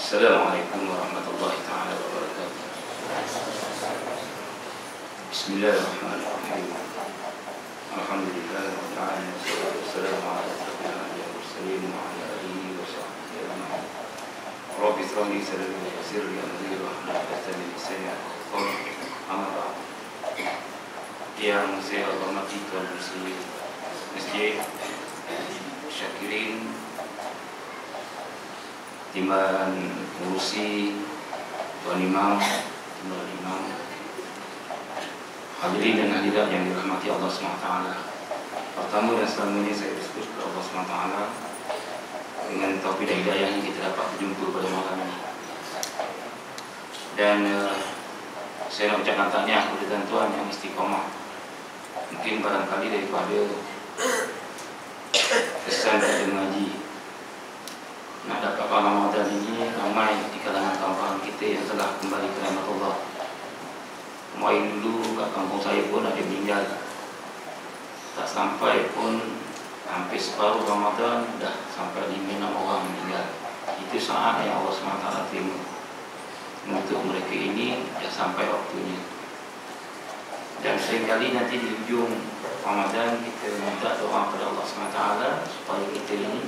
Assalamualaikum warahmatullahi taala wabarakatuh. Bismillahirrahmanirrahim. Alhamdulillahirabbil alamin wassalatu wassalamu ala asyrafil anbiya'i wal mursalin wa ala alihi wa sahbihi ajma'in. Rabbi shrah li sadri wa yassir li amri wahlul 'uqdatam min lisani yafqahu qawli. Amma ba'd. Yang saya hormati tuan muslimin masjid Syakirin, timbalan pengurusi, tuan imam, hadirin dan hadirat yang dirahmati Allah SWT. Pertama dan selamanya saya bersyukur kepada Allah SWT dengan taufik dan hidayahnya kita dapat berjumpa pada malam ini. Dan saya nak ucapkan tahniah kepada tuan-tuan yang istiqamah. Mungkin barangkali daripada kesan pada mengaji, nak dapat Ramadan ini ramai di kalangan kawan-kawan kita yang telah kembali ke rahmat Allah. Kemarin dulu kat kampung saya pun ada meninggal. Tak sampai pun hampir separuh Ramadan dah sampai 5-6 orang meninggal. Itu saat yang Allah SWT terima. Untuk mereka ini dah sampai waktunya. Dan seringkali nanti di ujung Ramadan kita minta doa kepada Allah SWT supaya kita ini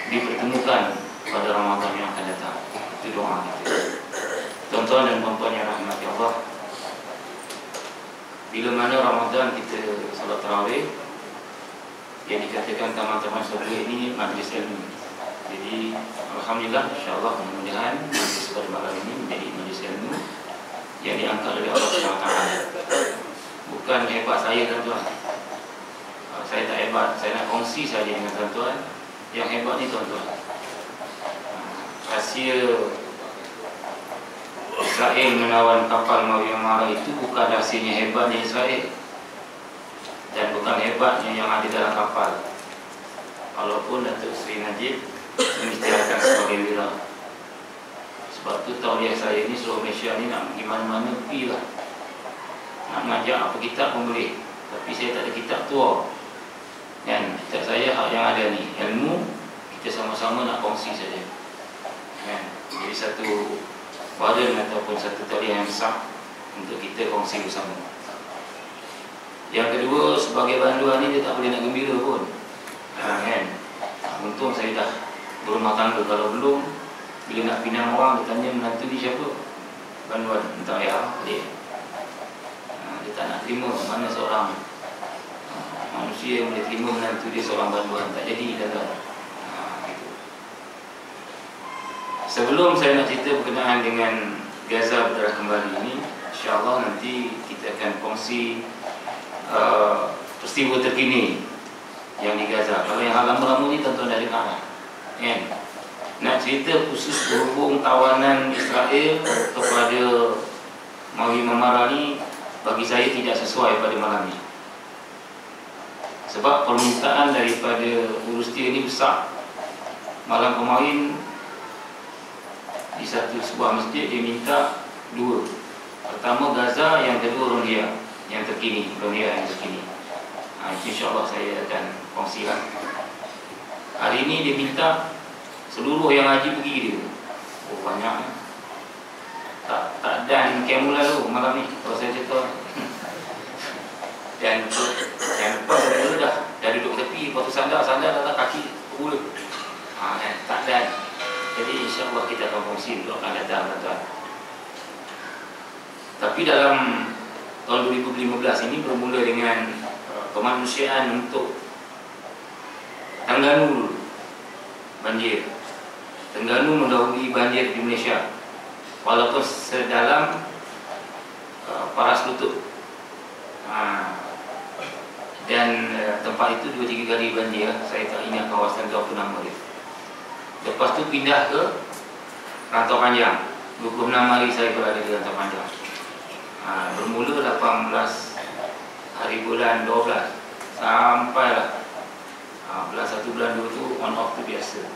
dipertemukan pada Ramadan yang akan datang. Itu doa kita. Tuan-tuan dan puan-puan yang rahmati Allah, bila mana Ramadan kita salat tarawih, yang dikatakan teman-teman surga ini majlis ilmu. Jadi alhamdulillah, insyaAllah mudah-mudahan majlis pada malam ini menjadi majlis ilmu yang diangkat oleh Allah SWT. Bukan hebat saya tuan-tuan, saya tak hebat, saya nak kongsi saja dengan tuan-tuan. Yang hebat ni tuan-tuan, rahsia Israel menawan kapal Mawi Marah itu bukan rahsianya hebatnya Israel, dan bukan hebatnya yang ada dalam kapal. Walaupun Datuk Seri Najib mengistilahkan sebagai wira. Sebab tu tauliah saya ni seluruh Malaysia ni nak pergi mana-mana pergilah. Nak ngajak apa kitab pun boleh, tapi saya tak ada kitab tua. Kan, kitab saya yang ada ni ilmu, kita sama-sama nak kongsi saja. Kan, jadi satu badan ataupun satu talian yang besar untuk kita kongsi bersama. Yang kedua, sebagai banduan ni dia tak boleh nak gembira pun. Kan, untung saya dah berumah tangga. Kalau belum, bila nak pinang orang, dia tanya menantu ni siapa? Banduan, entah ayah, adik. Dia tak nak terima mana seorang manusia yang boleh terima menantu dia seorang banduan. Tak jadi tuan-tuan. Gitu. Sebelum saya nak cerita berkenaan dengan Gaza berdarah kembali ini, insyaAllah nanti kita akan kongsi peristiwa terkini yang di Gaza. Kalau yang hal lama-lama ni tuan-tuan dah dengar kan? Nak cerita khusus berhubung tawanan Israel kepada Mawi Marah ni, bagi saya tidak sesuai pada malam ini. Sebab permintaan daripada Urustia ini besar. Malam kemarin di sebuah masjid dia minta dua. Pertama Gaza, yang kedua Rohingya yang terkini. Itu insyaAllah saya akan kongsikan. Hari ini dia minta seluruh yang haji pergi dia. Oh banyak. Tak dan kemul lalu malam ni kalau saya cerita. Dan yang lepas saya dah duduk tepi, lepas tu sandar dah kaki pula. Tak dan. Jadi insyaAllah kita akan kongsi untuk akan datang tuan-tuan. Tapi dalam tahun 2015 ini bermula dengan kemanusiaan untuk Terengganu banjir. Terengganu mendahului banjir di Malaysia, walaupun sedalam paras lutut. Dan tempat itu 2-3 kali banjir. Saya tak ingat kawasan itu apa nama dia. Lepas tu pindah ke Rantau Panjang. 26 hari saya berada di Rantau Panjang. Bermula 18 hari bulan 12 sampailah bulan 1 bulan 2 tu on off tu biasa.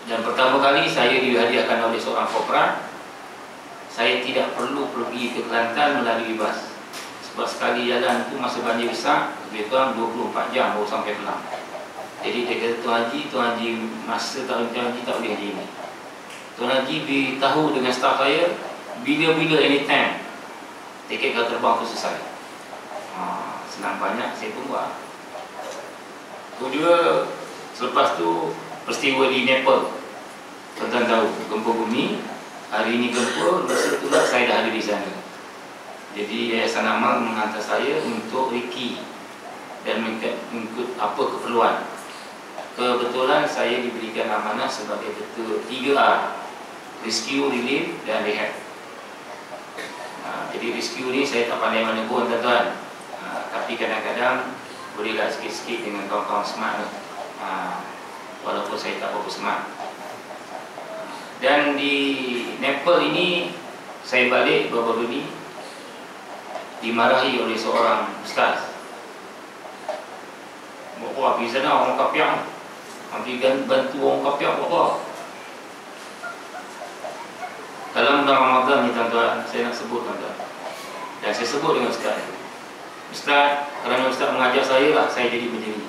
Dan pertama kali saya dihadiahkan oleh seorang korporat. Saya tidak perlu pergi ke Kelantan melalui bas. Sebab sekali jalan tu masa banjir besar, lebih kurang 24 jam baru sampai Kelang. Jadi dia kata Tuan Haji masa tahun Tuan Haji tak boleh haji ni. Tuan Haji beritahu dengan staf saya bila-bila anytime tiket kau terbang tu selesai. Senang banyak, saya pun buat. Kedua, selepas tu peristiwa di Nepal. Tuan-tuan tahu, gempa bumi. Hari ini gempa, lepas itulah saya dah ada di sana. Jadi Yayasan Amal menghantar saya untuk Riki dan mengikut apa keperluan. Kebetulan saya diberikan amanah sebagai ketua 3R, Rescue, Relief dan Rehab. Jadi rescue ni saya tak pandai mana pun tuan-tuan, tapi kadang-kadang bolehlah sikit-sikit dengan kawan-kawan smart ni, walaupun saya tak berapa smart. Dan di Nepal ini saya balik baru-baru ni dimarahi oleh seorang ustaz. Wah, pergi sana orang kapiak, ambil bantu orang kapiak apa. Dalam bulan Ramadan ni tuan-tuan, saya nak sebut tuan-tuan, dan saya sebut dengan ustaz. Ustaz, kerana ustaz mengajar saya lah saya jadi macam ni.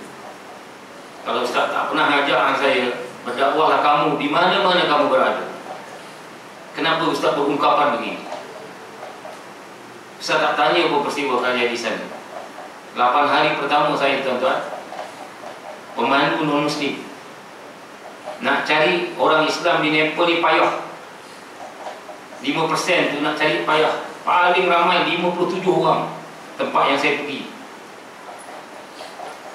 Kalau ustaz tak pernah mengajar saya, berdakwahlah kamu di mana-mana kamu berada. Kenapa ustaz berungkapan begini? Ustaz tak tanya apa peristiwa kalian di sana. 8 hari pertama saya tuan-tuan, pemandu non-muslim, nak cari orang Islam di Nepal ni payah. 5% tu nak cari payah. Paling ramai 57 orang tempat yang saya pergi.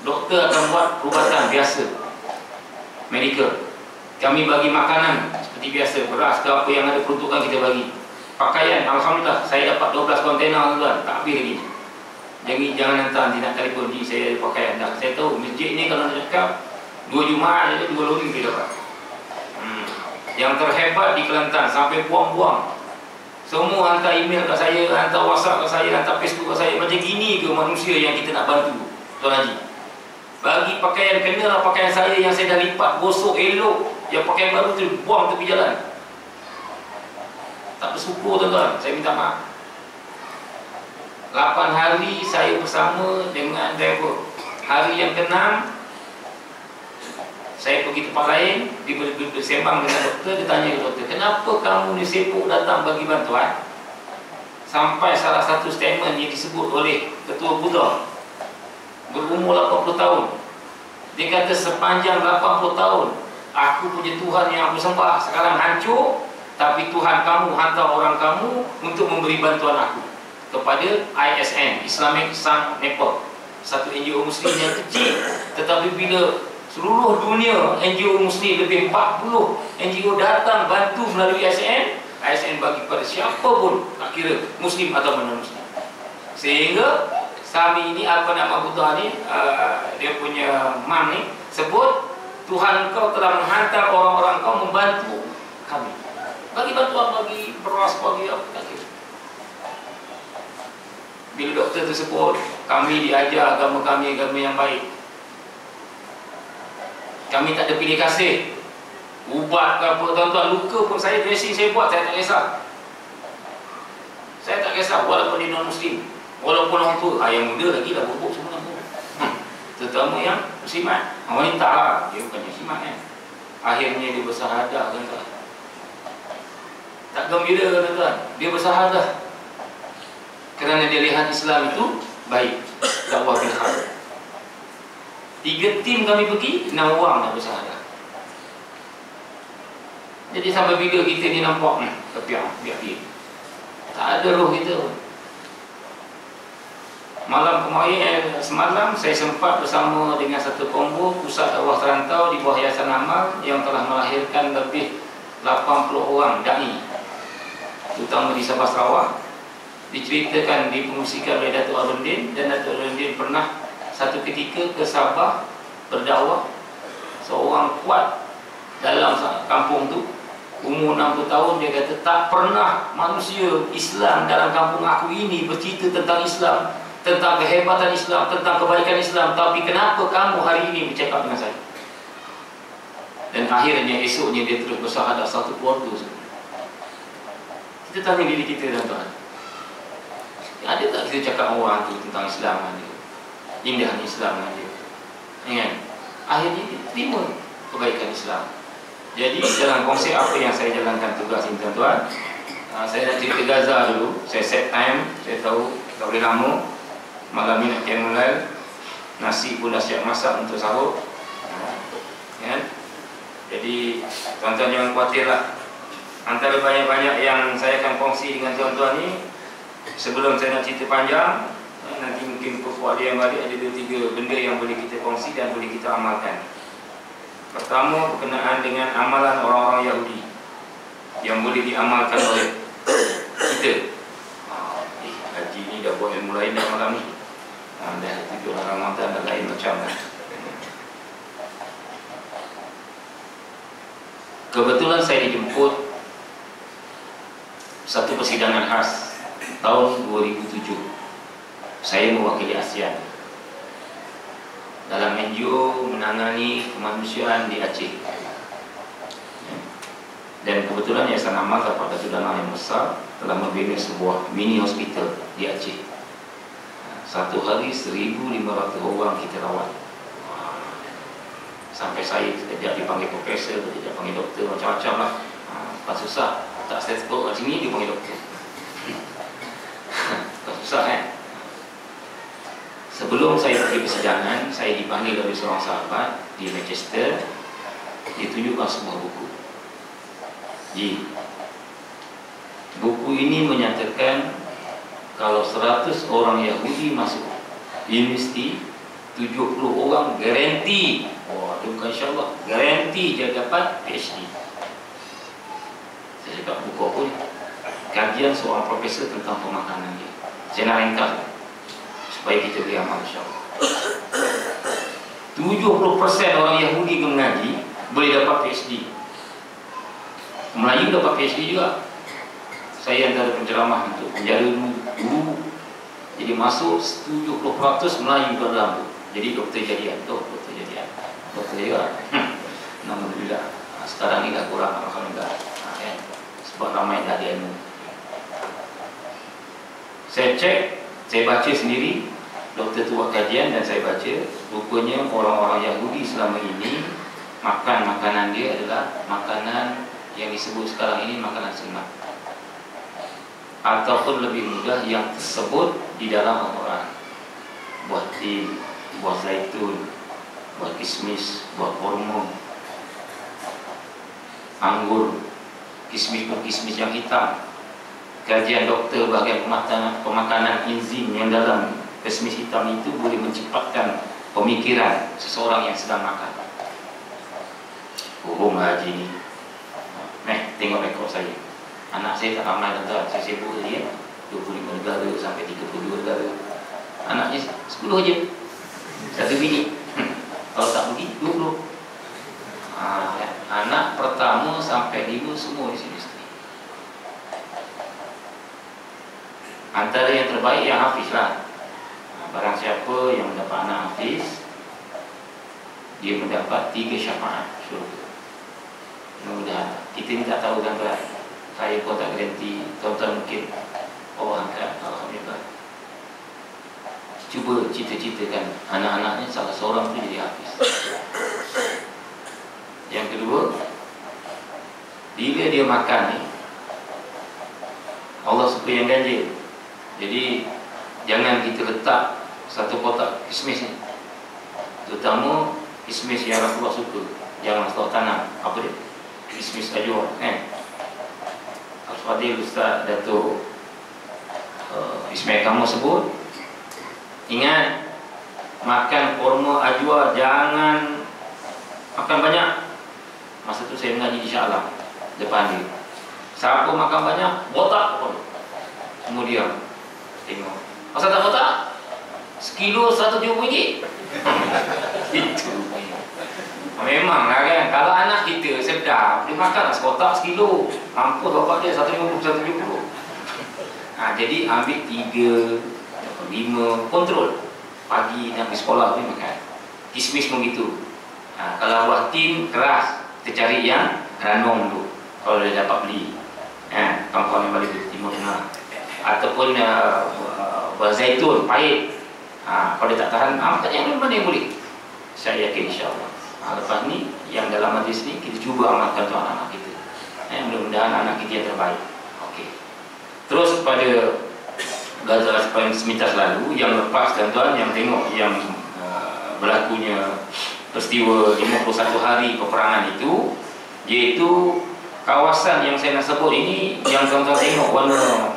Doktor akan buat perubatan biasa, medical. Kami bagi makanan seperti biasa, beras ke apa yang ada peruntukan kita bagi. Pakaian, alhamdulillah saya dapat 12 kontainer tuan, tak habis lagi. Jangan hantar nanti nak telefon ni saya ada pakaian dah. Saya tahu masjid ni kalau nak cakap 2 Jumaat je 2 lori boleh dapat. Yang terhebat di Kelantan sampai buang-buang, semua hantar email kat saya, hantar WhatsApp kat saya, hantar Facebook kat saya. Macam gini ke manusia yang kita nak bantu, Tuan Haji? Bagi pakaian, kenalah pakaian saya yang saya dah lipat gosok elok, yang pakaian baru tu buang tepi jalan. Tak bersyukur tuan-tuan, saya minta maaf. 8 hari saya bersama dengan driver. Hari yang ke-6 saya pergi tempat lain, bersembang dengan doktor. Dia tanya ke doktor, kenapa kamu ni sibuk datang bagi bantuan? Sampai salah satu statement yang disebut oleh Ketua Buddha, berumur 80 tahun. Dia kata sepanjang 80 tahun aku punya Tuhan yang aku sembah sekarang hancur, tapi Tuhan kamu hantar orang kamu untuk memberi bantuan aku kepada ISN, Islamic Sun Nepal, satu NGO Muslim yang kecil. Tetapi bila seluruh dunia NGO Muslim, lebih 40 NGO datang bantu melalui ISN, ISN bagi kepada siapa pun, tak kira Muslim atau non-Muslim. Sehingga kami ini, apa nama Buddha ni, dia punya mam ni sebut, Tuhan kau telah menghantar orang-orang kau membantu kami, bagi bantuan, bagi beras, bagi apa, tak kira. Bila doktor tersebut, kami diajar agama kami, agama yang baik. Kami tak ada pilih kasih. Ubat ke apa tuan-tuan, luka pun saya dressing saya buat, saya tak kisah. Saya tak kisah walaupun dia non-Muslim, walaupun orang tua, yang muda lagi dah bubuk semua tu. Terutama yang muslimat, wanita lah, dia bukan muslimat kan. Akhirnya dia bersahadah tuan-tuan. Tak gembira tuan-tuan, dia bersahadah kerana dia lihat Islam itu baik, dakwah bil haq. 3 tim kami pergi, 6 orang dah bersahadah. Jadi sampai bila kita ni nampak kepiak, biar tak ada roh kita. Malam kemarin, semalam saya sempat bersama dengan satu kombo pusat dakwah terantau di bawah Yayasan Amal yang telah melahirkan lebih 80 orang dai, terutama di Sabah Sarawak. Diceritakan, dipromosikan oleh Datuk Arundin, dan Datuk Arundin pernah satu ketika ke Sabah berdakwah. Seorang kuat dalam kampung tu, umur 60 tahun, dia kata tak pernah manusia Islam dalam kampung aku ini bercerita tentang Islam, tentang kehebatan Islam, tentang kebaikan Islam, tapi kenapa kamu hari ini bercakap dengan saya? Dan akhirnya esoknya dia terus bersahadat satu keluarga. Kita tanya diri kita tuan-tuan, ada tak kita cakap orang tu tentang Islam ada, indahnya Islam ada, kan? Akhirnya dia terima kebaikan Islam. Jadi dalam konsep apa yang saya jalankan tugas ini tuan-tuan, saya nak cerita Gaza dulu. Saya set time, saya tahu tak boleh lama. Malam ni nak mulai, nasi pun dah siap masak untuk sahur. Ya. Jadi tuan-tuan jangan khawatirlah. Antara banyak-banyak yang saya akan kongsi dengan tuan-tuan ni, sebelum saya nak cerita panjang, nanti mungkin pokok ada yang balik, ada 2-3 benda yang boleh kita kongsi dan boleh kita amalkan. Pertama, berkenaan dengan amalan orang-orang Yahudi yang boleh diamalkan oleh kita. Haji ni dah buat ilmu lain dah malam ni. Dah 7 Ramadan dan lain macam kan. Kebetulan saya dijemput satu persidangan khas tahun 2007. Saya mewakili ASEAN dalam NGO menangani kemanusiaan di Aceh. Dan kebetulan Yayasan Amal dapat satu dana yang besar telah membina sebuah mini hospital di Aceh. Satu hari 1,500 orang kita rawat. Sampai saya tidak dipanggil profesor, tidak dipanggil doktor, macam-macam lah. Pas susah, tak stetoskop kat sini dia panggil doktor. Pas susah kan. Sebelum saya pergi persidangan, saya dipanggil oleh seorang sahabat di Manchester. Dia tunjukkan sebuah buku. Buku ini menyatakan kalau 100 orang Yahudi masuk universiti, 70 orang garanti, bukan insyaAllah, garanti dia dapat PhD. Saya cakap buku apa ni? Kajian seorang profesor tentang pemakanan dia. Saya nak ringkas supaya kita boleh amal insyaAllah. 70% orang Yahudi mengaji boleh dapat PhD. Melayu dapat PhD juga. Saya antara penceramah untuk penjara dulu. Jadi masuk 70% Melayu dalam tu. Jadi doktor jadian tu, doktor jadian. Doktor juga. Alhamdulillah. Sekarang ni dah kurang alhamdulillah. Kan? Sebab ramai dah ada ilmu. Saya cek, saya baca sendiri. Doktor tu buat kajian dan saya baca. Rupanya orang-orang Yahudi selama ini makan makanan dia adalah makanan yang disebut sekarang ini makanan sunnah, ataupun lebih mudah yang tersebut di dalam Al-Quran. Buah tin, buah zaitun, buah kismis, buah kurma, anggur, kismis pun kismis yang hitam. Kajian doktor bahagian pemakanan enzim yang dalam kismis hitam itu boleh menciptakan pemikiran seseorang yang sedang makan. Haji ni, tengok rekod saya. Anak saya tak ramai tuan-tuan, saya sibuk tadi 25 negara sampai 32 negara. Anaknya 10 je, satu bini. Kalau tak pergi 20. Anak pertama sampai 5 semua di sini. Antara yang terbaik yang hafiz lah. Barang siapa yang mendapat anak hafiz, dia mendapat 3 syafaat syurga. Mudah-mudahan. Kita ni tak tahu kan tuan. Saya pun tak garanti. Tuan-tuan mungkin Allah angkat. Alhamdulillah. Cuba cita-citakan anak-anaknya salah seorang tu jadi hafiz. Yang kedua, bila dia makan ni, Allah suka yang ganjil. Jadi jangan kita letak satu kotak kismis ni, terutama kismis yang Rasulullah suka. Jangan letak tanam. Apa dia? Kismis ajwa kan. Al-Fadil Ustaz Dato' Ismail Kamu sebut, ingat, makan kurma ajwa jangan makan banyak. Masa tu saya mengaji di Shah Alam depan dia. Siapa makan banyak, botak pun semua diam. Tengok, masa tak botak, sekilo 170 ringgit. Itu memang lah kan. Kalau anak kita sedap, dia makan sekotak sekilo. Mampus bapak dia 150, 170. Jadi ambil 3, 5, kontrol. Pagi nak pergi sekolah pun makan. Kismis pun gitu. Kalau buat tin keras, kita cari yang ranong tu. Kalau dia dapat beli, kawan-kawan yang balik di Timur Tengah. Ataupun buah zaitun pahit. Kalau dia tak tahan, makan yang mana yang boleh. Saya yakin insyaAllah. Lepas ni yang dalam majlis ni kita cuba amalkan untuk anak-anak kita. Mudah-mudahan anak kita yang terbaik. Okey. Terus pada Gaza semintas lalu yang lepas tuan-tuan, yang tengok yang berlakunya peristiwa 51 hari peperangan itu, iaitu kawasan yang saya nak sebut ini, yang tuan-tuan tengok warna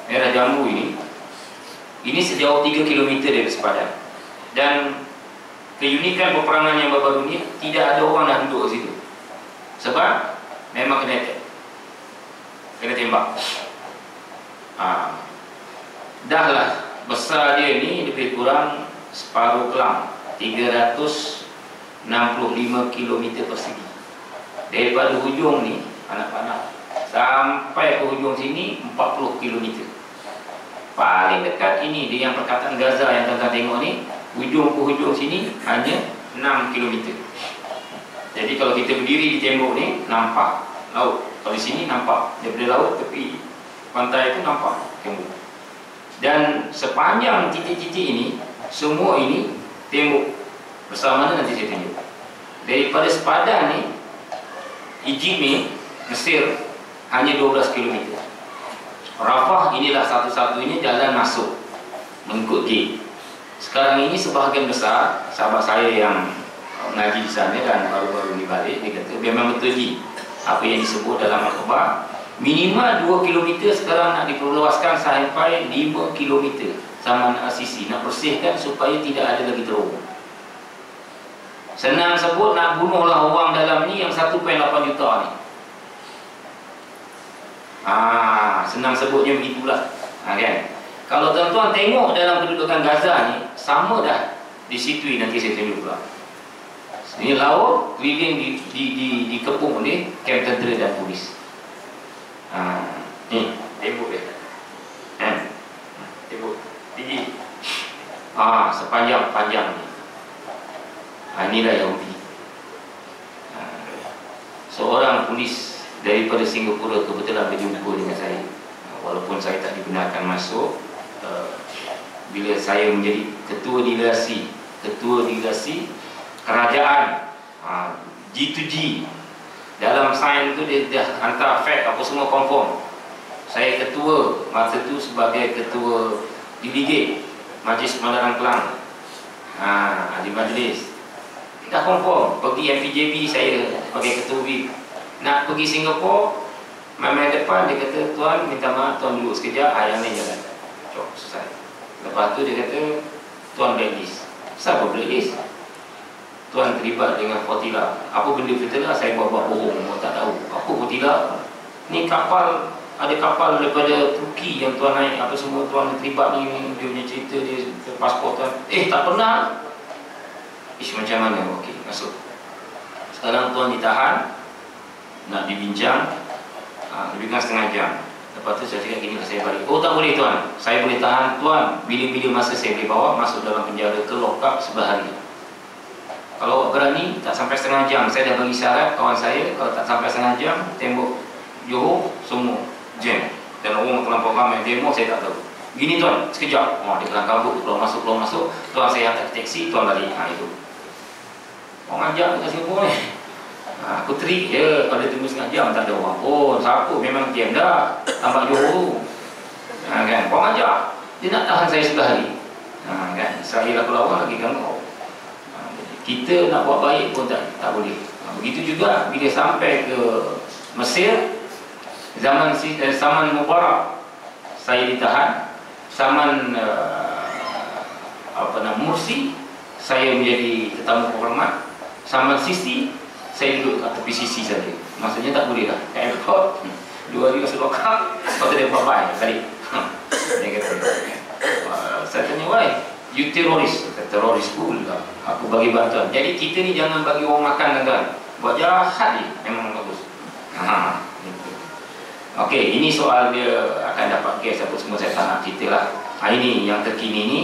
merah jambu ini sejauh 3 km dari sepadan. Dan keunikan peperangan yang baru-baru ini, tidak ada orang dah duduk di situ. Sebab memang kena tembak. Dah lah besar dia ni lebih kurang separuh Kelang, 365 km persegi. Daripada hujung ni anak panah sampai ke hujung sini 40 km. Paling dekat ini dia yang perkataan Gaza yang tuan-tuan tengok ni, hujung ke hujung sini hanya 6 km. Jadi kalau kita berdiri di tembok ni nampak laut. Kalau di sini nampak daripada laut tepi pantai itu nampak tembok. Dan sepanjang titik-titik ini, semua ini tembok. Bersama mana nanti saya tunjuk. Daripada sepadan ni, Egypt ni, Mesir, hanya 12 km. Rafah inilah satu-satunya jalan masuk mengikut gate. Sekarang ini sebahagian besar sahabat saya yang mengaji di sana dan baru-baru ni balik, dia kata memang betul ni apa yang disebut dalam akhbar, minimal 2 km sekarang nak diperluaskan sampai 5 km Zaman Al-Sisi, nak bersihkan supaya tidak ada lagi terowong. Senang sebut, nak bunuhlah orang dalam ni yang 1.8 juta ni. Senang sebutnya begitulah. Kan? Kalau tuan-tuan tengok dalam kedudukan Gaza ni, sama dah di situ, nanti saya tunjuk pula. Ini laut keliling dikepung oleh kamp tentera dan polis. Ni tembok dia. Tembok tinggi. Sepanjang ni. Inilah Yahudi. Seorang polis daripada Singapura kebetulan berjumpa dengan saya. Walaupun saya tak dibenarkan masuk, bila saya menjadi ketua delegasi kerajaan G2G, dalam sains tu dia dah hantar fax apa semua confirm. Saya ketua masa tu sebagai ketua delegate Majlis Pemadaran Kelang, ahli majlis. Dah confirm pergi MPJB, saya sebagai ketua VIP. Nak pergi Singapura, main depan dia kata, tuan minta maaf, tuan duduk sekejap, yang lain jalan. Cok, selesai. Lepas tu dia kata, tuan blacklist. Siapa blacklist? Tuan terlibat dengan Fotila. Apa benda Fotila? Saya buat bohong, tak tahu. Apa Fotila? Ni kapal, ada kapal daripada Turki yang tuan naik, apa semua tuan terlibat ni, dia punya cerita, dia pasport tuan. Tak pernah. Macam mana? Okey, masuk. Sekarang tuan ditahan, nak dibincang, lebih kurang setengah jam. Lepas tu saya cakap gini, saya balik. Oh tak boleh tuan, saya boleh tahan tuan bila-bila masa saya boleh bawa masuk dalam penjara ke lock-up sebelah hari. Kalau berani tak sampai setengah jam. Saya dah bagi syarat kawan saya, kalau tak sampai setengah jam, tembok Johor semua jam. Dan orang terlampau ramai demo, saya tak tahu. Gini tuan, sekejap. Dia kelang kabut, keluar masuk. Tuan saya hantar taksi, tuan balik. Itu orang ajak ke Singapura ni. Aku trik je, pada tunggu setengah jam tak ada orang pun. Siapa memang diam dah, tampak Johor. Kan, orang ajak. Dia nak tahan saya sebelah hari. Kan, saya laku lawan lagi ganggu. Kita nak buat baik pun tak boleh. Begitu juga bila sampai ke Mesir, zaman Mubarak saya ditahan, zaman Mursi saya menjadi tetamu kehormat, zaman Sisi saya duduk kat tepi Sisi saja. Maksudnya tak boleh dah. Kat airport 2 hari masuk lokal, lepas tu dia bye-bye balik. Dia kata, saya tanya, why? You teroris. Teroris pun lah. Aku bagi bantuan. Jadi kita ni jangan bagi orang makan kan. Buat jahat ni memang bagus. Okey, ini soal dia akan dapat gas apa semua saya tak nak cerita lah. Ini yang terkini ni,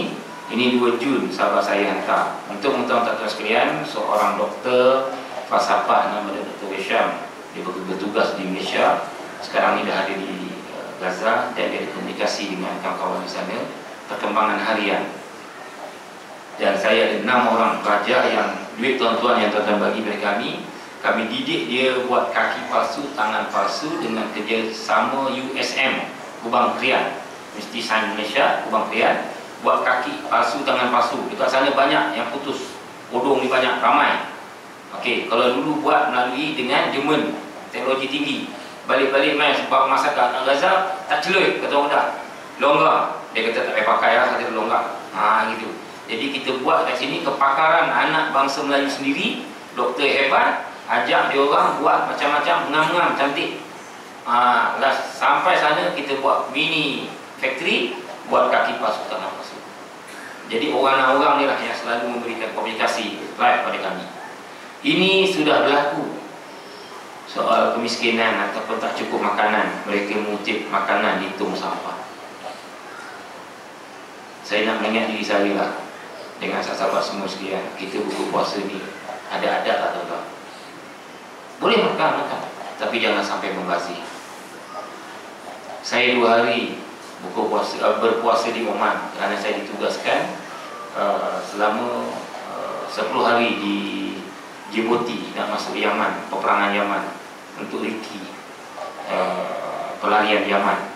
ini 2 Jun sahabat saya hantar. Untuk tuan-tuan sekalian, seorang doktor falsafah nama dia Dr. Wesham. Dia bertugas di Malaysia. Sekarang ni dah ada di Gaza dan dia komunikasi dengan kawan-kawan di sana. Perkembangan harian. Dan saya ada 6 orang pelajar yang duit tuan-tuan yang tuan-tuan bagi kepada kami didik dia buat kaki palsu, tangan palsu dengan kerjasama USM Kubang Krian, Mesti Sains Malaysia Kubang Krian, buat kaki palsu, tangan palsu. Dekat sana banyak yang putus, odong ni banyak, ramai. Okey, kalau dulu buat melalui dengan Jerman, teknologi tinggi, balik-balik main sebab masyarakat Gaza tak celuy, kata orang dah longgar, dia kata tak payah pakai lah, kata longgar. Gitu. Jadi kita buat kat sini kepakaran anak bangsa Melayu sendiri, doktor hebat, ajak dia orang buat macam-macam, ngam-ngam cantik. Sampai sana kita buat mini factory, buat kaki palsu, tangan palsu. Jadi orang-orang ni lah yang selalu memberikan komunikasi live pada kami. Ini sudah berlaku. Soal kemiskinan ataupun tak cukup makanan, mereka mengutip makanan di tong sampah. Saya nak mengingat diri saya lah, dengan sahabat semua sekalian, kita buku puasa ni ada adat lah tuan-tuan. Boleh makan, tapi jangan sampai membazir. Saya 2 hari berpuasa di Oman kerana saya ditugaskan selama 10 hari di Djibouti, nak masuk Yaman, peperangan Yaman untuk Riki, pelarian Yaman.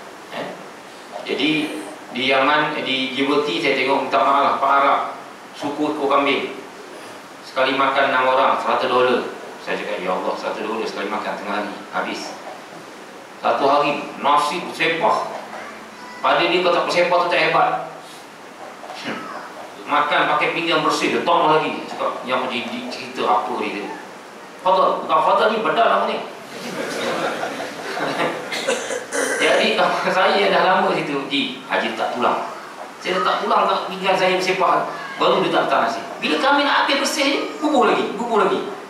Jadi di Yaman, di Djibouti saya tengok, minta maaf Pak Arab, suku ekor kambing, sekali makan 6 orang $100. Saya cakap, ya Allah, $100 sekali makan tengah hari, habis. 1 hari nasi bersepah. Pada dia kau tak bersepah tu tak hebat. Makan pakai pinggan bersih, dia tong lagi. Cakap, yang menjadi cerita apa dia? Fadal, bukan Fadal ni, bedal nama ni. Jadi saya dah lama situ, Haji tak tulang. Saya tak tulang, tak pinggan saya bersepah, baru dia tak letak nasi. Bila kami nak habis bersih, bubur lagi.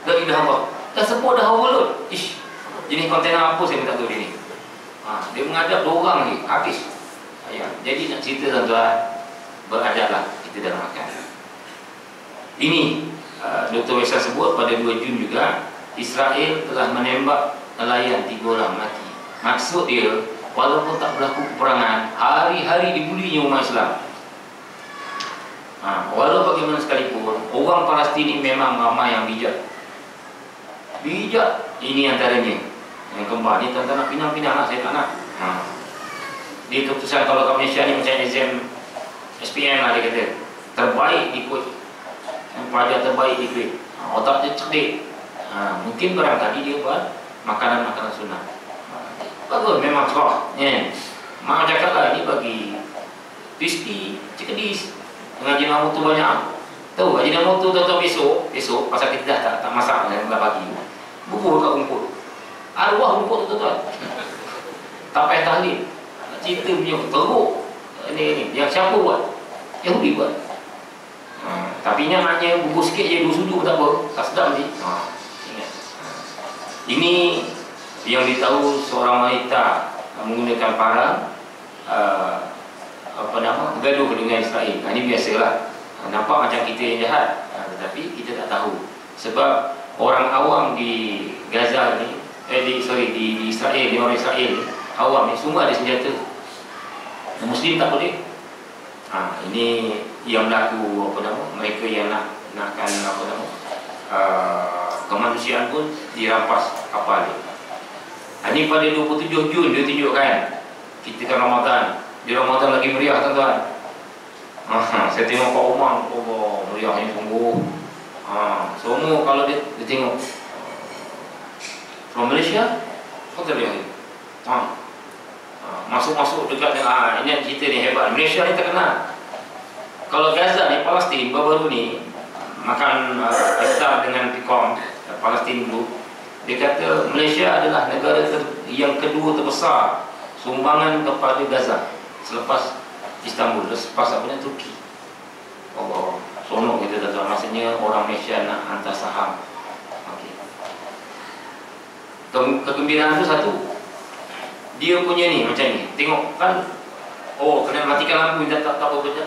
La ilaha Allah. Dah sepuluh dah overload. Jenis kontainer apa saya tak tahu dia ni. Dia menghadap 2 orang lagi, habis. Jadi nak cerita tuan-tuan, beradablah kita dalam makan. Ini Dr. Wesal sebut pada 2 Jun juga, Israel telah menembak nelayan 3 orang mati. Maksud dia, walaupun tak berlaku peperangan, hari-hari dibulinya umat Islam. Walau bagaimana sekalipun, orang Palestin ini memang ramai yang bijak. Ini antaranya. Yang kembar ni tuan-tuan nak pinang-pinang lah, saya tak nak. Dia keputusan kalau kat Malaysia ni macam exam SPM lah, dia kata terbaik di Kuwait, pelajar terbaik di Kuwait. Otak dia cerdik. Mungkin barangkali dia buat makanan-makanan sunnah. Bagus, memang sekolah. Mak cakap lah, ni bagi crispy, chickadis, pengajian nama tu banyak. Tahu Haji nama tu tuan-tuan besok pasal kita dah tak masak dah pagi, bubur kat rumput, arwah rumput tu tuan-tuan. Tak payah tahlil, cerita punya teruk. Ini yang siapa buat? Yahudi buat. Tapi maknya bubur sikit je, 2 sudu tak apa, tak sedap ni. Ingat. Ini yang ditahu seorang wanita menggunakan parang bergaduh dengan Israel. Ini biasalah. Nampak macam kita yang jahat, tetapi kita tak tahu. Sebab orang awam di Gaza ni, di Israel, di orang Israel ni, awam ni semua ada senjata. Muslim tak boleh. Ini yang berlaku mereka yang nakkan kemanusiaan pun dirampas kapal ni. Ini pada 27 Jun dia tunjukkan kita kan Ramadan. Di Ramadan lagi meriah tuan-tuan. Saya tengok Pak Umar, meriahnya sungguh. Semua kalau dia tengok from Malaysia, kau terlihat masuk-masuk dekat dengan ini kita ni hebat. Malaysia ni terkenal. Kalau Gaza ni, Palestin baru-baru ni makan iftar dengan Pikom Palestin dulu, dia kata Malaysia adalah negara yang kedua terbesar sumbangan kepada Gaza selepas Istanbul, selepas Turki. Allah, sonok kita tuan-tuan. Maksudnya orang Malaysia nak hantar saham. Kegembiraan tu satu, dia punya ni macam ni. Tengok kan, kena matikan lampu, tak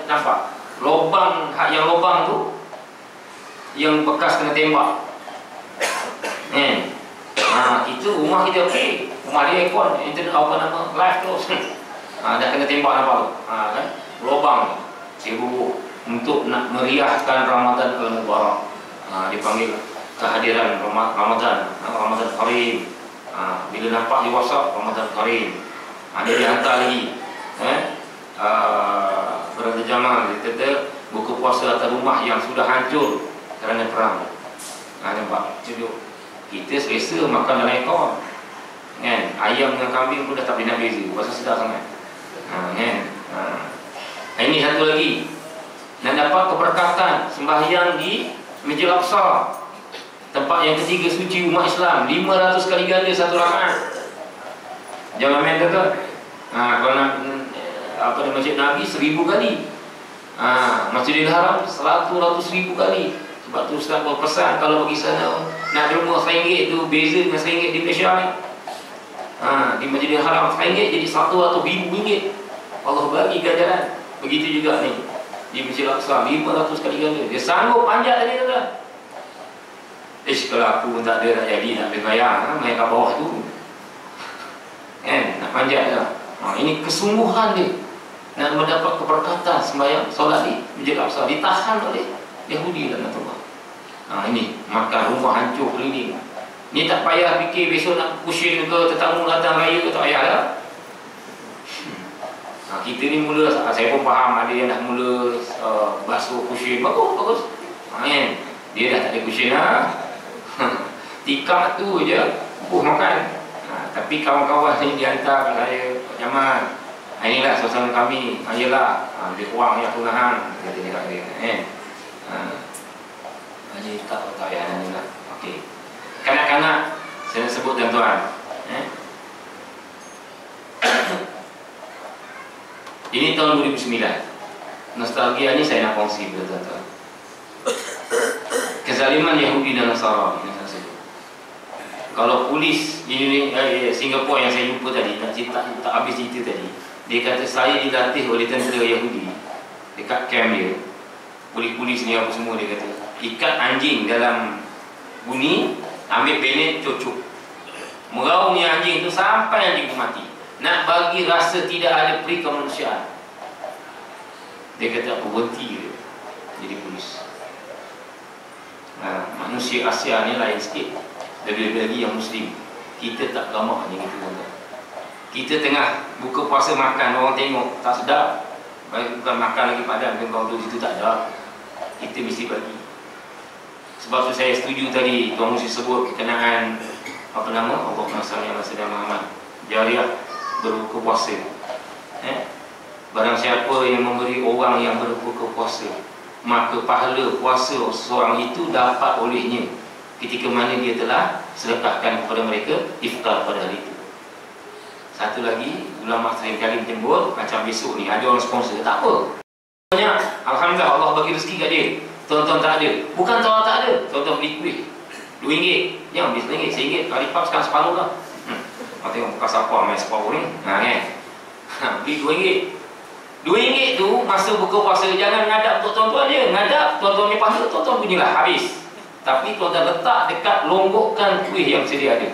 nampak lubang, yang lubang tu yang bekas kena tembak. Kita rumah kita okey, rumah dia aircon, internet live terus. Dah kena tembak nampak kan? Lubang ni, untuk nak meriahkan Ramadan al-Mubarak. Dipanggil kehadiran Ramadan Karim. Bila nampak di WhatsApp Ramadan Karim, dia dihantar lagi. Berada Jamal dia kata buku puasa atas rumah yang sudah hancur kerana perang. Nampak cucuk. Kita selesa makan dalam ekor kan. Ayam dengan kambing pun dah tak boleh nak beza, puasa sedap sangat kan. Ini satu lagi, nak dapat keberkatan sembahyang di Masjid Al-Aqsa, tempat yang ketiga suci umat Islam, 500 kali ganda satu rakaat. Jangan main kata kalau nak di Masjid Nabi 1000 kali, Masjidil Haram 100,000 kali. Sebab tu Ustaz berpesan kalau pergi sana nak derma RM1 tu beza dengan RM1 di Malaysia ni. Di Masjidil Haram RM1 jadi RM100,000. Allah bagi ganjaran. Begitu juga ni di Masjid Al-Aqsa 500 kali ganda. Dia sanggup panjat tadi tuan. Kalau aku pun tak ada nak jadi, nak bayar main kat bawah tu kan, nak panjat lah. Ini kesungguhan dia nak mendapat keberkatan sembahyang solat di Masjid Al-Aqsa, ditahan oleh Yahudi dan Allah. Ini makan rumah hancur keliling. Ni tak payah fikir besok nak pusing ke tetamu datang raya ke, tak payah dah. Kita ni mula, saya pun faham ada yang dah mula basuh pusing, bagus kan. Dia dah tak ada pusing lah. Tikar tu je makan. Tapi kawan-kawan ni dihantar kat saya Jamal, inilah suasana kami. Yelah, lebih kurang yang aku nahan, katanya kat dia kan. Jadi tak payah ni lah. Okey, kanak-kanak saya nak sebut tuan-tuan, ini tahun 2009. Nostalgia ni saya nak kongsi kepada tuan-tuan. Kezaliman Yahudi dan Nasara ini saya sebut. Kalau polis di Singapura yang saya jumpa tadi, tak habis cerita tadi, dia kata saya dilatih oleh tentera Yahudi dekat camp dia. Polis-polis ni apa semua, dia kata ikat anjing dalam bunyi, ambil benet, cucuk, meraung ni anjing tu sampai anjing tu mati, nak bagi rasa tidak ada peri kemanusiaan. Dia kata aku berhenti dia jadi polis. Manusia Asia ni lain sikit, lebih-lebih lagi yang Muslim. Kita tak gamak macam itu. Kita tengah buka puasa makan, orang tengok tak sedap, bukan makan lagi padan, kau duduk situ tak ada, kita mesti bagi. Sebab tu saya setuju tadi Tuan Musi sebut berkenaan Allahumma salli ala sayyidina Muhammad, jariah berbuka puasa. Barang siapa yang memberi orang yang berbuka puasa, maka pahala puasa seseorang itu dapat olehnya ketika mana dia telah sedekahkan kepada mereka iftar pada hari itu. Satu lagi, ulama sering kali menyebut macam besok ni ada orang sponsor, tak apa, alhamdulillah Allah bagi rezeki kat dia. Tuan-tuan tak ada, bukan tuan tak ada, tuan-tuan beli kuih RM2, jangan beli RM1, RM1 kali pap sekarang separuh lah. Tengok bekas apa main separuh ni kan. Beli RM2 tu masa buka puasa, jangan ngadap untuk tuan-tuan je, ngadap tuan-tuan punya pahala, tuan-tuan punyalah habis. Tapi tuan-tuan letak dekat longgokkan kuih yang sedia ada.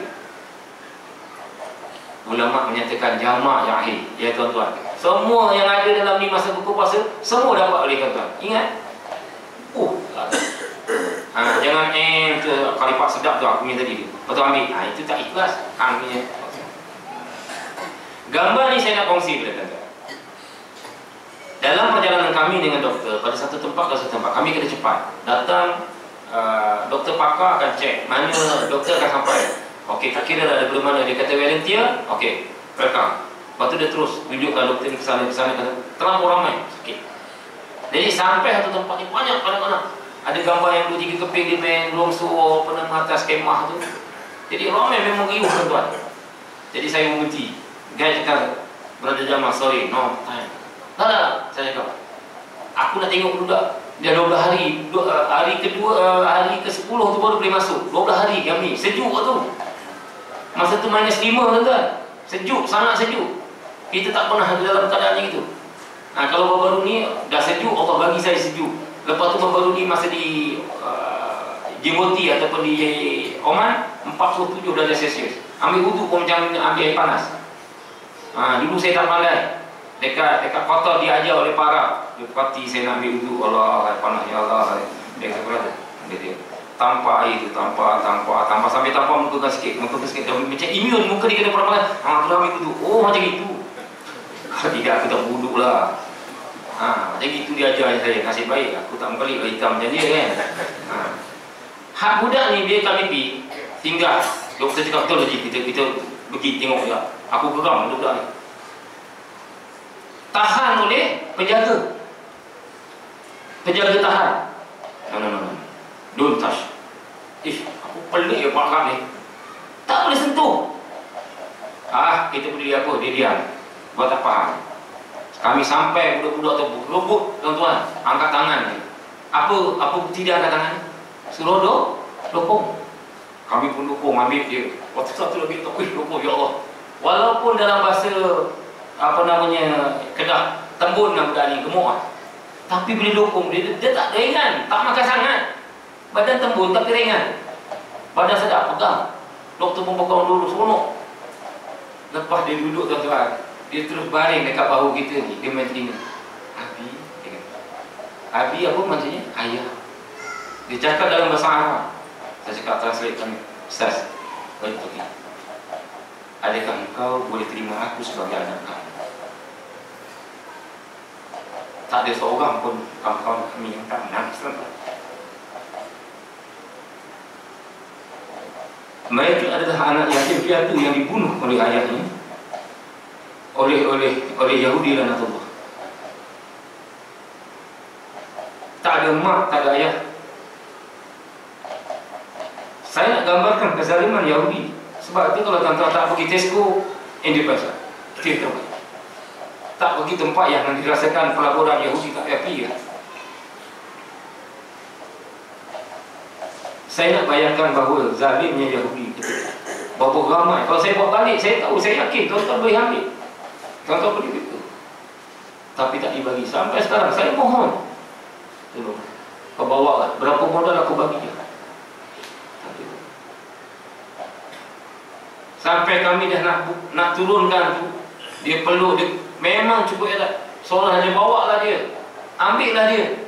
Ulama menyatakan jamak yang akhir, ya tuan-tuan, semua yang ada dalam ni masa buka puasa semua dapat oleh tuan-tuan. Ingat, jangan tu kalipat sedap tu aku punya tadi tu, lepas tu ambil, itu tak ikhlas punya. Gambar ni saya nak kongsi kepada tuan-tuan. Dalam perjalanan kami dengan doktor pada satu tempat ke satu tempat, kami kena cepat datang. Doktor pakar akan cek mana doktor akan sampai. Okey, tak kira ada belum mana, dia kata volunteer, okey, welcome. Lepas tu dia terus tunjukkan doktor ni kesana, terlampau ramai sikit. Jadi sampai satu tempat ni banyak anak-anak, ada gambar yang 2-3 keping dia main longsor pernah atas kemah tu. Jadi ramai, memang riuh tuan-tuan. Jadi saya mengerti. Guys cakap, Brother Jamal, sorry, no time. Tak, saya cakap, aku nak tengok budak. Dia 12 hari, hari kedua, hari ke-10 tu baru boleh masuk. 12 hari kami, sejuk tu. Masa tu -5 tuan-tuan. Sejuk, sangat sejuk. Kita tak pernah ada dalam keadaan macam itu. Kalau baru-baru ni dah sejuk, Allah bagi saya sejuk. Lepas tu baru-baru ni masa di Djibouti ataupun di Oman 47 darjah Celsius. Ambil wuduk pun macam ambil air panas. Dulu saya tak pandai. Dekat kota diajar oleh para Arab. Dia pati saya nak ambil wuduk, Allah air panas, ya Allah. Dia kata berada. Dia tampar air tu, tampar sampai tampar muka sikit, macam imun muka dia kena perangai. Tu dah ambil tu. Oh macam itu. Tidak, aku tak bodoh lah. Macam itu dia ajar saya. Nasib baik aku tak membalik hitam macam dia kan. Hak budak ni dia kat mimpi tinggal. Doktor cakap betul lagi, kita pergi tengok juga. Aku geram budak ni. Tahan oleh penjaga. Penjaga tahan. No. Don't touch. Aku pelik ya Pak Kak ni. Tak boleh sentuh. Kita boleh apa? Dia diam. Buat tak faham. Kami sampai budak-budak tu rebut tuan-tuan. Angkat tangan ni. Apa bukti dia angkat tangan ni? Suruh dukung. Kami pun dukung, ambil dia. Waktu satu lagi tak dukung, ya Allah. Walaupun dalam bahasa Kedah, tembun nak budak ni, gemuk lah. Tapi boleh dukung, dia tak ringan, tak makan sangat. Badan tembun tapi ringan. Badan sedap, pegang. Doktor pun pegang dulu, seronok. Lepas dia duduk tuan-tuan, dia terus baring dekat bahu kita ni. Dia main telinga. Abi, dia kata. Abi apa maksudnya? Ayah. Dia cakap dalam bahasa Arab. Saya cakap translate kami. Ustaz, betul. Adakah engkau boleh terima aku sebagai anak kamu? Tak ada seorang pun kawan-kawan kami yang tak menangis. Mereka adalah anak yatim piatu yang dibunuh oleh ayahnya, oleh Yahudi laknatullah. Tak ada mak, tak ada ayah. Saya nak gambarkan kezaliman Yahudi. Sebab itu kalau tuan-tuan tak pergi Tesco, Independence, kita tak pergi tempat yang dirasakan pelaburan Yahudi tak happy kan? Saya nak bayangkan bahawa zalimnya Yahudi berapa ramai. Kalau saya buat balik, saya tahu, saya yakin tuan-tuan boleh ambil, tuan-tuan boleh betul. Tapi tak dibagi. Sampai sekarang saya mohon, tolong kau bawa lah. Berapa modal aku bagi je. Sampai kami dah nak turunkan tu, dia peluk dia. Memang cukup ya, seolah hanya bawa lah dia, ambil lah dia.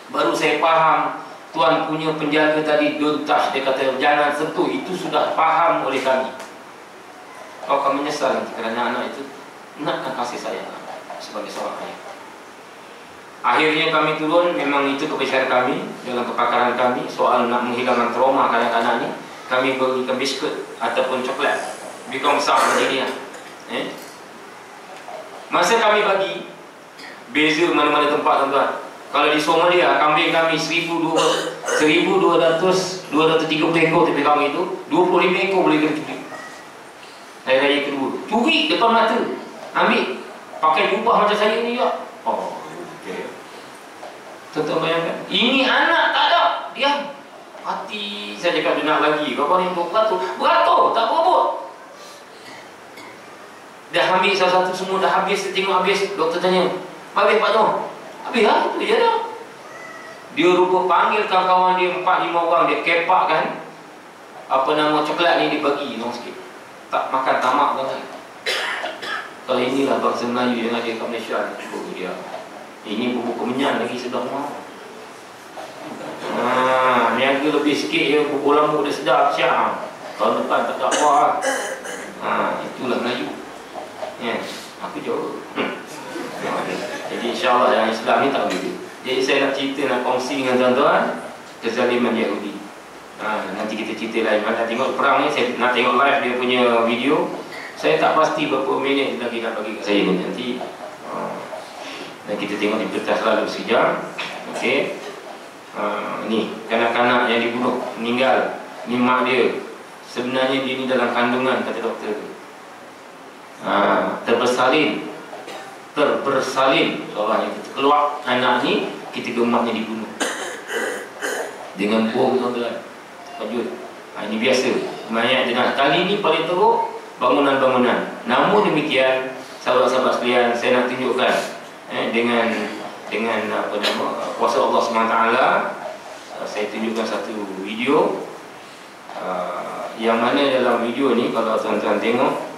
Baru saya faham tuan punya penjaga tadi, don't touch, dia kata jangan sentuh. Itu sudah faham oleh kami. Kau akan menyesal nanti kerana anak itu nakkan kasih sayang sebagai seorang ayah. Akhirnya kami turun, memang itu kebiasaan kami dalam kepakaran kami soal nak menghilangkan trauma kanak-kanak ni. Kami berikan biskut ataupun coklat, bikong besar macam ni lah. Masa kami bagi, beza mana-mana tempat tuan-tuan. Kalau di Somalia, kambing kami 230 ekor, tapi kami itu 25 ekor boleh kena curi. Hari raya kedua, curi depan mata, ambil, pakai jubah macam saya ni juga. Oh, okay. Tuan-tuan bayangkan, ini anak tak ada, diam. Hati saya cakap dia nak lagi. Kau ni beratur, tak berebut. Dah ambil salah satu, semua dah habis. Tengok habis, doktor tanya, habis Pak John? Habis lah, itu je dah. Dia rupa panggil kawan-kawan dia 4-5 orang, dia kepakkan coklat ni dia bagi orang sikit. Tak makan tamak kan. Kalau inilah bangsa Melayu yang ada kat Malaysia dia. Ini bubuk kemenyan lagi sedang mau. Niaga lebih sikit je, bubur lambu dia sedap siang. Tahun depan tak dakwah. Itulah Melayu. Aku jauh. Jadi insyaAllah yang Islam ni tak boleh. Jadi saya nak cerita, nak kongsi dengan tuan-tuan kezaliman Yahudi. Nanti kita cerita lain. Nak tengok perang ni, saya nak tengok live dia punya video. Saya tak pasti berapa minit lagi nak bagi kat saya ni. Nanti dan kita tengok di kertas lalu sekejap. Okey. Ni kanak-kanak yang dibunuh, meninggal. Ni mak dia. Sebenarnya dia ni dalam kandungan, kata doktor. Terbersalin seorang yang keluar anak ni, kita gemaknya dibunuh dengan bom tuan-tuan. Lanjut. Ini biasa. Mayat jenazah kali ni paling teruk bangunan-bangunan. Namun demikian, sahabat-sahabat sekalian, saya nak tunjukkan dengan kuasa Allah SWT. Saya tunjukkan satu video yang mana dalam video ni, kalau tuan-tuan tengok,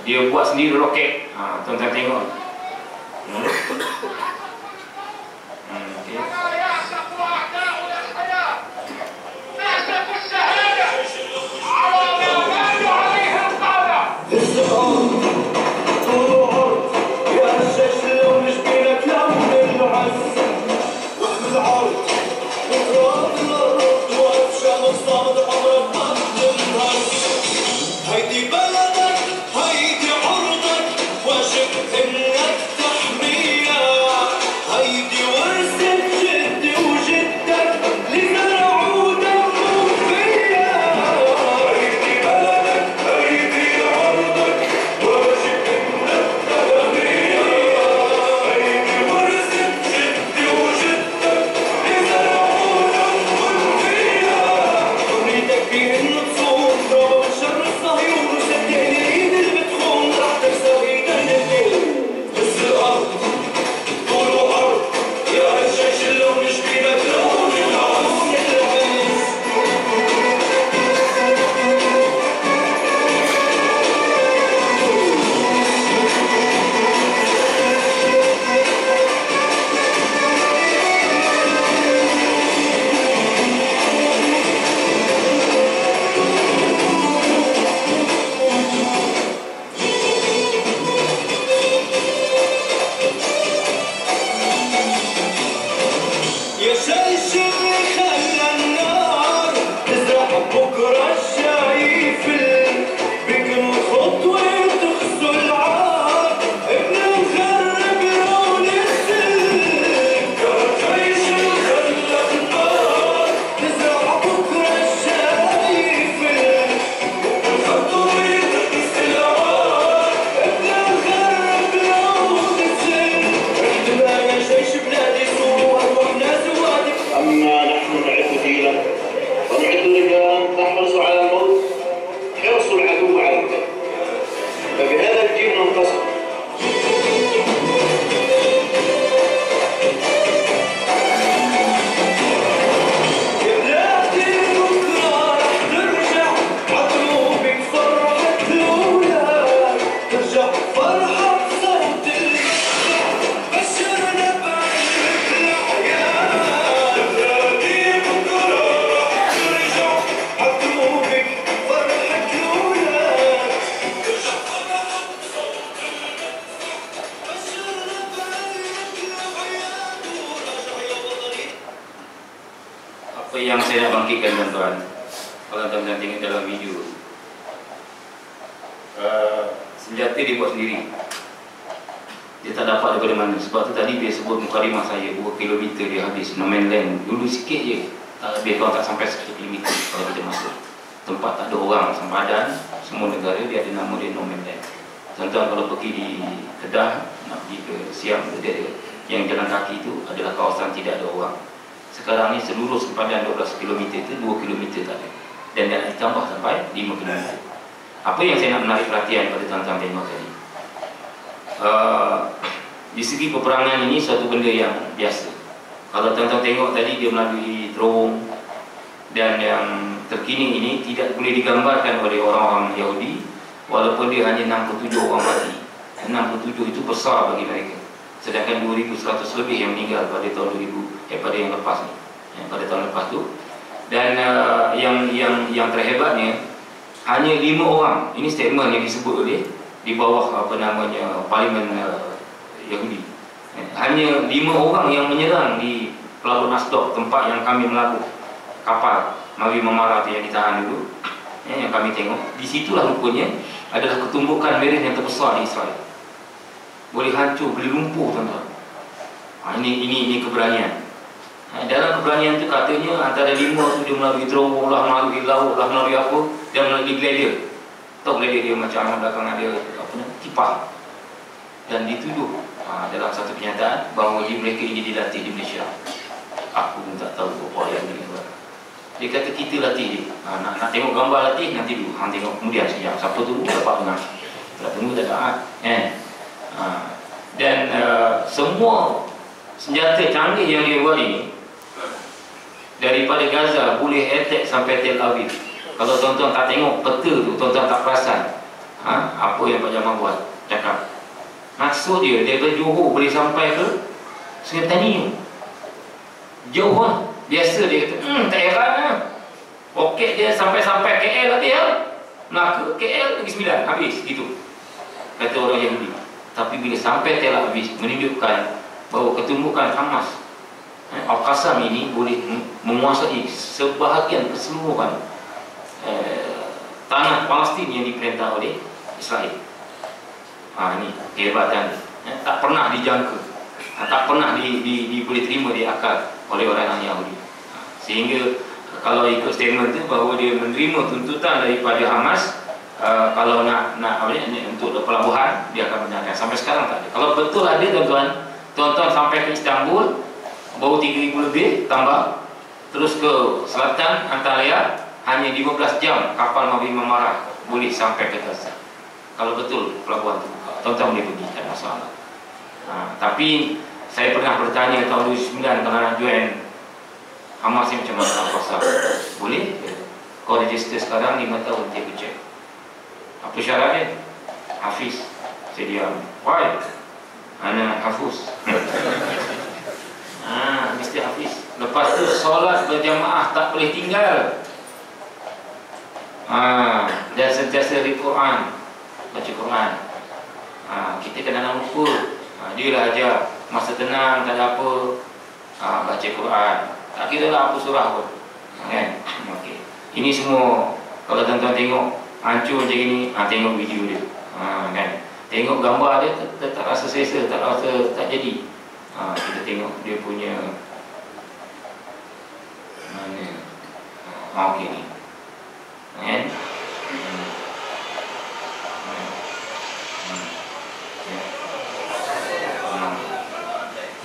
dia buat sendiri roket. Tuan-tuan tengok. Apa yang saya nak bangkitkan tuan-tuan, kalau tuan-tuan tengok dalam video, senjata dia buat sendiri. Dia tak dapat daripada mana. Sebab tu tadi dia sebut mukadimah saya 2 km dia habis. No man land dulu sikit je, tak lebih, kalau tak sampai 1 km kalau kita masuk tempat tak ada orang sempadan, semua negara dia ada nama dia no man land. Tuan-tuan kalau pergi di Kedah, nak pergi ke Siam, dia yang jalan kaki itu adalah kawasan tidak ada orang. Sekarang ni seluruh sempadan 12 km itu 2 km tak ada, dan dia nak ditambah sampai 5 km. Apa yang saya nak menarik perhatian pada tuan-tuan tengok tadi, di segi peperangan ini suatu benda yang biasa. Kalau tuan-tuan tengok tadi, dia melalui terowong, dan yang terkini ini tidak boleh digambarkan oleh orang-orang Yahudi, walaupun dia hanya 67 orang mati. 67 itu besar bagi mereka, sedangkan 2.100 lebih yang meninggal pada tahun 2000, pada yang lepas ni, pada tahun lepas tu. Dan yang terhebatnya, hanya 5 orang, ini statement yang disebut oleh di bawah parlimen Yahudi, hanya 5 orang yang menyerang di Pelabuhan Asdod, tempat yang kami melabuh kapal Mawi Mamara yang ditahan dulu, yang kami tengok. Disitulah rupanya adalah ketumbukan marine yang terbesar di Israel. Boleh hancur, boleh lumpuh tuan-tuan. Ini keberanian. Dalam keberanian itu katanya antara 5 tu dia melalui terowong lah, melalui laut lah, melalui apa, dan melalui glider. Tahu glider dia macam belakang ada kipas, dan dituduh dalam satu kenyataan bahawa mereka ini dilatih di Malaysia. Aku pun tak tahu apa yang dia buat. Dia kata kita latih dia. Nak tengok gambar latih nanti dulu. Hang tengok kemudian sekejap. Siapa tu dapat dengar. Tak tunggu tak ada. Dan semua senjata canggih yang dia buat ini, daripada Gaza boleh attack sampai Tel Aviv. Kalau tuan-tuan tak tengok peta tu, tuan-tuan tak perasan apa yang Pak Jamal buat, cakap. Maksud dia daripada Johor boleh sampai ke Sungai Petani. Jauh lah. Biasa dia kata, tak heran lah. Roket dia sampai-sampai KL tadi ya. Melaka KL lagi 9, habis gitu, kata orang Yahudi. Tapi bila sampai Tel Aviv, menunjukkan bahawa ketumbukan Hamas, Al-Qassam ini boleh menguasai sebahagian keseluruhan tanah Palestin yang diperintah oleh Israel. Ini kehebatan, tak pernah dijangka, tak pernah boleh terima di akal oleh orang Yahudi. Sehingga kalau ikut statement itu bahawa dia menerima tuntutan daripada Hamas, kalau nak untuk pelabuhan, dia akan benarkan. Sampai sekarang tak ada. Kalau betul ada tuan-tuan sampai ke Istanbul, baru 3,000 lebih tambah, terus ke selatan Antalya, hanya 15 jam kapal Mawi Mamara boleh sampai ke Gaza. Kalau betul pelabuhan itu buka, tuan-tuan boleh pergi, tak ada masalah. Tapi saya pernah bertanya tahun 2009 kalau nak join Hamas ni macam mana pasal boleh? Kau register sekarang 5 tahun dia cek. Apa syarat dia? Hafiz. Saya diam. Why? Ana hafuz. Mesti hafiz. Lepas tu solat berjamaah tak boleh tinggal. Dan sentiasa read Quran, baca Quran. Kita kena ukur. Dia lah ajar masa tenang tak ada apa, baca Quran. Tak kira lah apa surah pun, kan? Okay. Ini semua kalau tuan-tuan tengok hancur macam ni, tengok video dia, kan? Tengok gambar dia, tak rasa selesa, tak rasa tak jadi. Kita tengok dia punya mana. Okey ni, kan?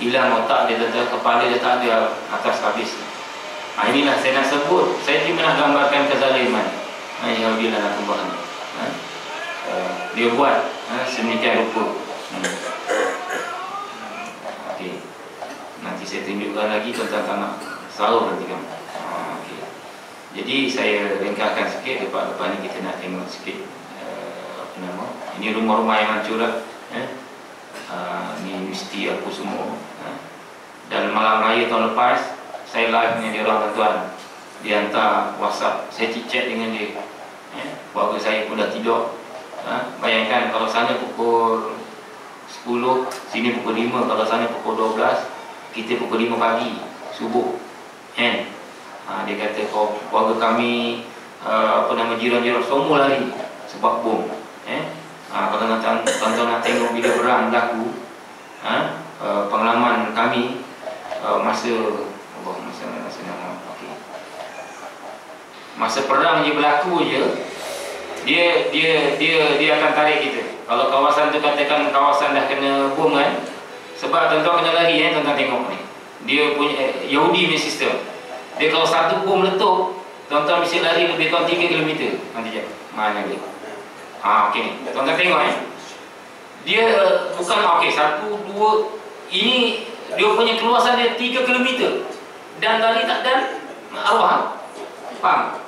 Hilang otak dia, kepala dia tak ada, atas habis. Inilah saya nak sebut. Saya cuma nak gambarkan kezaliman yang dia nak ubah ni. Dia buat sedemikian rupa. Okey. Nanti saya tunjukkan lagi tentang nak sahur nanti kan. Okey. Jadi saya ringkaskan sikit. Lepas ni kita nak tengok sikit ini rumah-rumah yang hancur lah. Ni mesti aku semua. Dan malam raya tahun lepas saya live dengan dia orang tuan-tuan. Dia hantar WhatsApp, saya chat dengan dia. Keluarga saya pun dah tidur. Bayangkan kalau sana pukul 10, sini pukul 5, kalau sana pukul 12, kita pukul 5 pagi, subuh. Dia Dia kata keluarga kami, jiran-jiran semua lari sebab bom. Kalau tuan-tuan nak tengok bila perang berlaku, pengalaman kami masa perang je berlaku je, dia akan tarik kita. Kalau kawasan tu katakan kawasan dah kena bom kan, sebab tuan-tuan kena lari tuan-tuan tengok ni. Dia punya Yahudi punya sistem. Dia kalau satu bom letup, tuan-tuan mesti lari lebih kurang 3 km. Nanti je. Mana dia? Okey. Tuan-tuan tengok Dia bukan satu, dua. Ini dia punya keluasan dia 3 km. Dan lari tak dan arwah. Faham?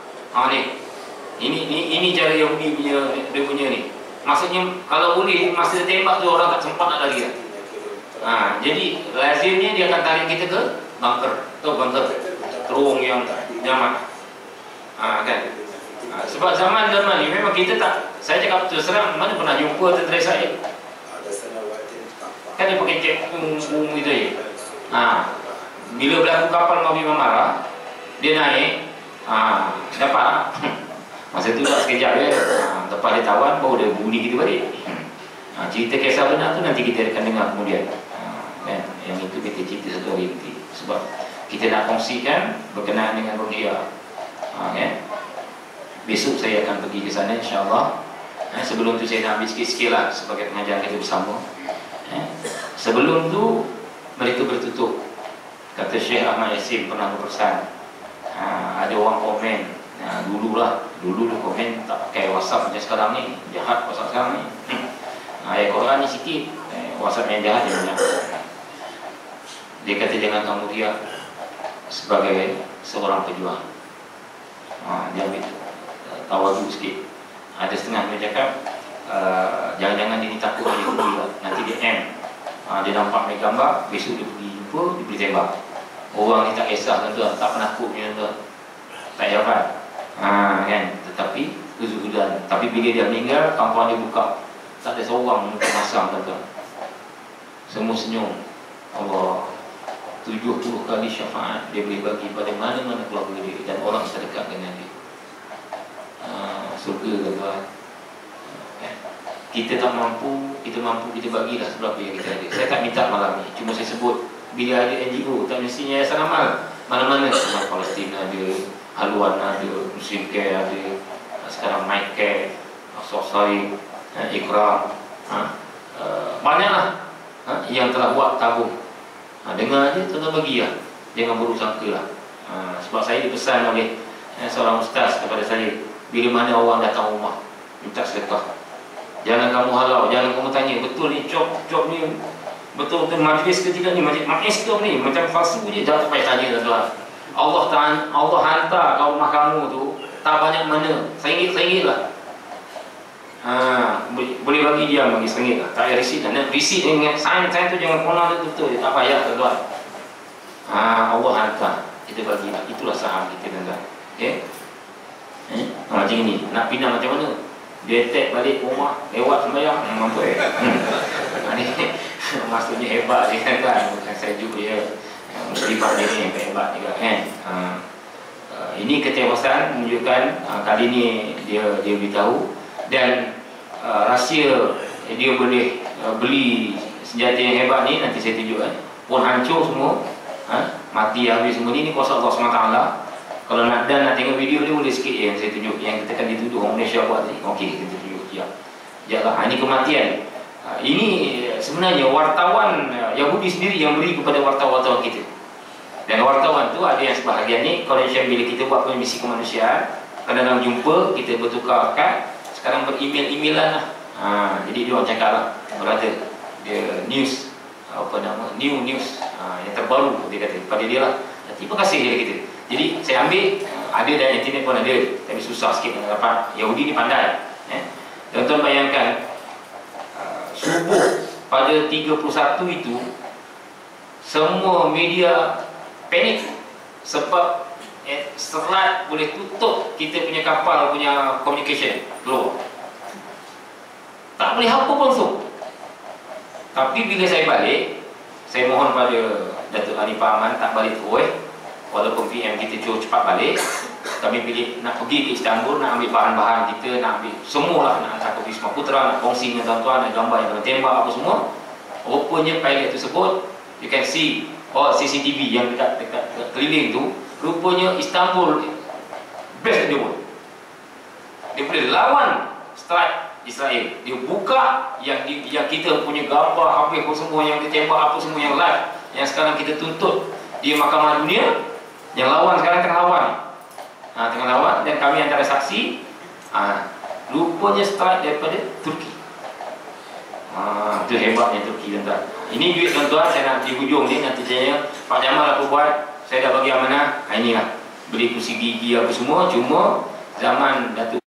Ini cara Yahudi punya, dia punya ni. Maksudnya kalau boleh masa dia tembak tu orang tak sempat nak lari lah. Jadi lazimnya dia akan tarik kita ke bunker. Tahu bunker? Terowong yang nyaman. Kan? Sebab zaman ni memang kita tak, saya cakap terus terang, mana pernah jumpa tentera saya. Kan dia pakai cek gitu je. Bila berlaku kapal Nabi Mamara, dia naik, dapat masa tu tak sekejap je. Lepas dia tawan, baru dia bunyi kita balik. Cerita kisah benar tu nanti kita akan dengar kemudian. Kan? Yang itu kita cerita satu hari nanti. Sebab kita nak kongsikan berkenaan dengan ruqyah. Kan? Besok saya akan pergi ke sana insya-Allah. Sebelum tu saya nak ambil sikit-sikit lah sebagai pengajaran kita bersama. Sebelum tu mereka bertutup. Kata Syekh Ahmad Yassin pernah berpesan, ada orang komen, dulu dia komen tak pakai WhatsApp macam sekarang ni, jahat WhatsApp sekarang ni. Ayat Quran ni sikit, WhatsApp yang jahat dia banyak. Dia kata jangan kamu riak sebagai seorang pejuang. Dia ambil tawaduk sikit. Ada setengah dia cakap, jangan-jangan dia ni takut dia pergi lah. Nanti dia dia nampak ambil gambar, besok dia pergi jumpa, dia pergi tembak. Orang ni tak kisah tuan-tuan, tak penakut punya tuan, tak hebat. Kan? Tetapi kezuhudan. Tapi bila dia meninggal, kampung dia buka, tak ada seorang muka masam tuan-tuan. Semua senyum. Allah 70 kali syafaat dia boleh bagi pada mana-mana keluarga dia dan orang terdekat dengan dia. Surga tuan-tuan. Kita tak mampu, kita bagilah seberapa yang kita ada. Saya tak minta malam ni, cuma saya sebut bila ada NGO, tak mestinya Yayasan Amal. Mana-mana, Amal Palestin ada, Haluan ada, Muslim Care ada, sekarang My Care, Sosai, Ikram, banyaklah yang telah buat tabung. Dengar je, tuan-tuan bagi lah. Jangan berusaha lah. Sebab saya dipesan oleh seorang ustaz kepada saya, bila mana orang datang rumah minta sedekah, jangan kamu halau, jangan kamu tanya, betul ni job ni, betul majlis ketika ni, majlis tu ni macam palsu je. Jangan payah tanya tuan-tuan. Allah hantar kat rumah kamu tu tak banyak mana, RM1 lah. Boleh bagi dia bagi RM1 lah. Tak payah receipt lah. Receipt dengan sign tu jangan corner tu betul je, tak payah tuan-tuan. Allah hantar, kita bagilah. Itulah saham kita tuan-tuan. Okey. Macam ni, nak pindah macam mana? Dia attack balik rumah, lewat sembahyang, mampu ni maksudnya hebat dia kan, bukan sejuk dia. Muslimah dia ni hebat juga kan. Ini ketewasan menunjukkan kali ni dia beritahu. Dan rahsia dia boleh beli senjata yang hebat ni, nanti saya tunjukkan. Pun hancur semua, mati habis semua ni kuasa Allah SWT. Kalau nak tengok video dia boleh sikit yang saya tunjuk, yang kita kan dituduh orang Malaysia buat tadi. Okey, kita tunjuk. Janganlah, ini kematian. Ini sebenarnya wartawan Yahudi sendiri yang beri kepada wartawan kita. Dan wartawan tu ada yang sebahagian ni connection bila kita buat misi kemanusiaan, kadang-kadang jumpa, kita bertukar kad, sekarang ber-email-emailan lah. Jadi dia orang cakap lah, berada dia news, new news yang terbaru, dia kata pada dia lah. Terima kasih dia kita. Jadi saya ambil, ada dan internet pun ada, tapi susah sikit nak dapat. Yahudi ni pandai. Tuan-tuan bayangkan, subuh pada 31 itu semua media panik sebab serat boleh tutup kita punya kapal punya communication keluar, tak boleh apa pun tu. Tapi bila saya balik, saya mohon pada Datuk Arif Ahmad tak balik terus, walaupun PM kita cuba cepat balik. Kami pilih nak pergi ke Istanbul, nak ambil bahan-bahan kita, nak ambil semualah, nak hantar ke Wisma Putra, nak kongsi dengan tuan-tuan, nak gambar yang kena tembak apa semua. Rupanya pilot tersebut, you can see CCTV yang dekat keliling tu, rupanya Istanbul best dia pun. Dia boleh lawan strike Israel. Dia buka yang kita punya gambar habis apa semua yang ditembak apa semua yang live, yang sekarang kita tuntut di Mahkamah Dunia, yang lawan sekarang tengah lawan. Tengah lawan dan kami antara saksi. Rupanya strike daripada Turki. Itu hebatnya Turki, tuan-tuan. Ini duit, tuan-tuan, saya nak di hujung ni nanti saya Pak Jamal apa buat, saya dah bagi amanah. Inilah beli kursi gigi apa semua, cuma zaman Datuk